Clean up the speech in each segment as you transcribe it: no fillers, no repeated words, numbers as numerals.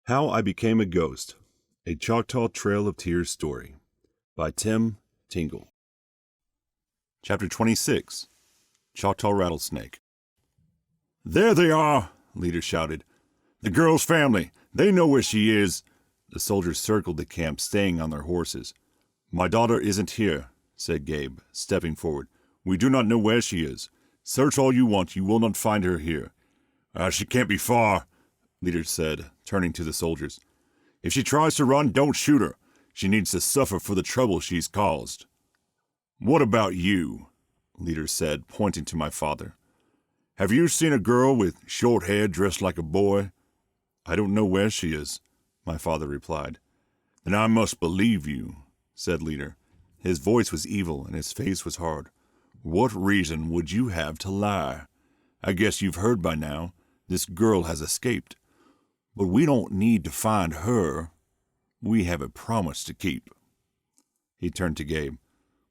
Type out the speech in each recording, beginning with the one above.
How I Became a Ghost, a Choctaw Trail of Tears story by Tingle. Chapter 26, Choctaw Rattlesnake. "There they are," Leader shouted. "The girl's family. They know where she is." The soldiers circled the camp, staying on their horses. "My daughter isn't here," said Gabe, stepping forward. "We do not know where she is. Search all you want, you will not find her here." She can't be far," Leader said, turning to the soldiers. "If she tries to run, don't shoot her. She needs to suffer for the trouble she's caused." "What about you?" Leader said, pointing to my father. "Have you seen a girl with short hair dressed like a boy?" "I don't know where she is," my father replied. "Then I must believe you," said Leader. His voice was evil and his face was hard. "What reason would you have to lie? I guess you've heard by now. This girl has escaped. But we don't need to find her. We have a promise to keep." He turned to Gabe.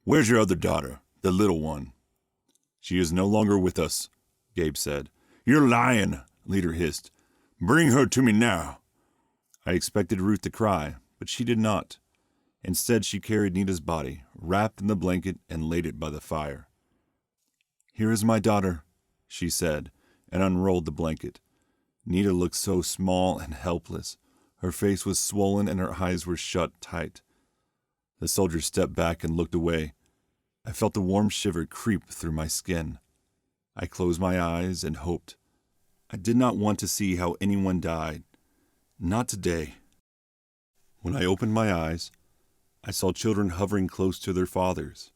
"Where's your other daughter, the little one?" "She is no longer with us," Gabe said. "You're lying," Leader hissed. "Bring her to me now." I expected Ruth to cry, but she did not. Instead, she carried Nita's body, wrapped in the blanket, and laid it by the fire. "Here is my daughter," she said, and unrolled the blanket. Nita looked so small and helpless. Her face was swollen and her eyes were shut tight. The soldier stepped back and looked away. I felt a warm shiver creep through my skin. I closed my eyes and hoped. I did not want to see how anyone died. Not today. When I opened my eyes, I saw children hovering close to their fathers.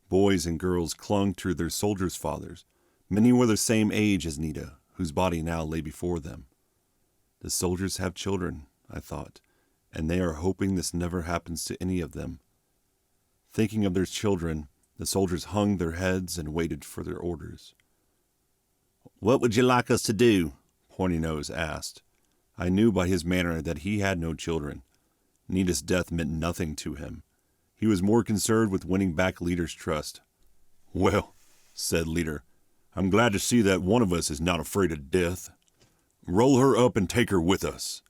Boys and girls clung to their soldiers' fathers. Many were the same age as Nita, whose body now lay before them. The soldiers have children, I thought, and they are hoping this never happens to any of them. Thinking of their children, the soldiers hung their heads and waited for their orders. "What would you like us to do?" Pointy Nose asked. I knew by his manner that he had no children. Nita's death meant nothing to him. He was more concerned with winning back Leader's trust. "Well," said Leader, "I'm glad to see that one of us is not afraid of death. Roll her up and take her with us."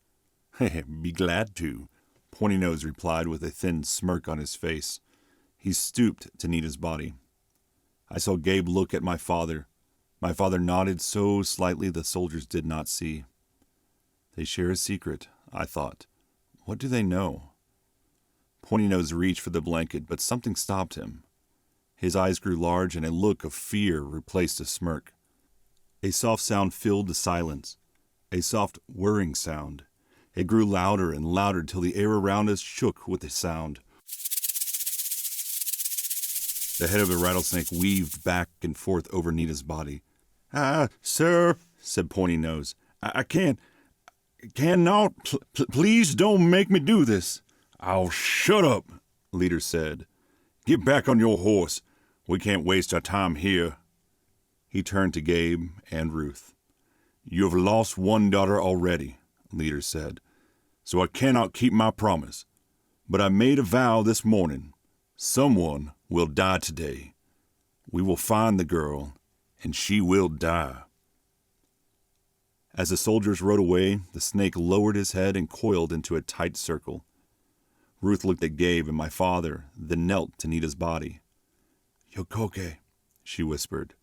"Be glad to," Pointy Nose replied with a thin smirk on his face. He stooped to Nita's body. I saw Gabe look at my father. My father nodded so slightly the soldiers did not see. They share a secret, I thought. What do they know? Pointy Nose reached for the blanket, but something stopped him. His eyes grew large and a look of fear replaced a smirk. A soft sound filled the silence, a soft whirring sound. It grew louder and louder till the air around us shook with the sound. The head of the rattlesnake weaved back and forth over Nita's body. Sir," said Pointy Nose, I cannot, please don't make me do this." "I'll shut up," Leader said. "Get back on your horse. We can't waste our time here." He turned to Gabe and Ruth. "You have lost one daughter already," Leader said, "so I cannot keep my promise. But I made a vow this morning. Someone will die today. We will find the girl, and she will die." As the soldiers rode away, the snake lowered his head and coiled into a tight circle. Ruth looked at Gabe and my father, then knelt to Nita's body. "Yokoke," she whispered.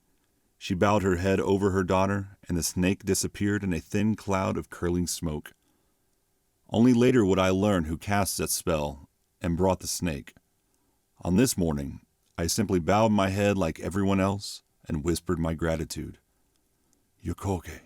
She bowed her head over her daughter, and the snake disappeared in a thin cloud of curling smoke. Only later would I learn who cast that spell and brought the snake. On this morning, I simply bowed my head like everyone else and whispered my gratitude. "Yokoke."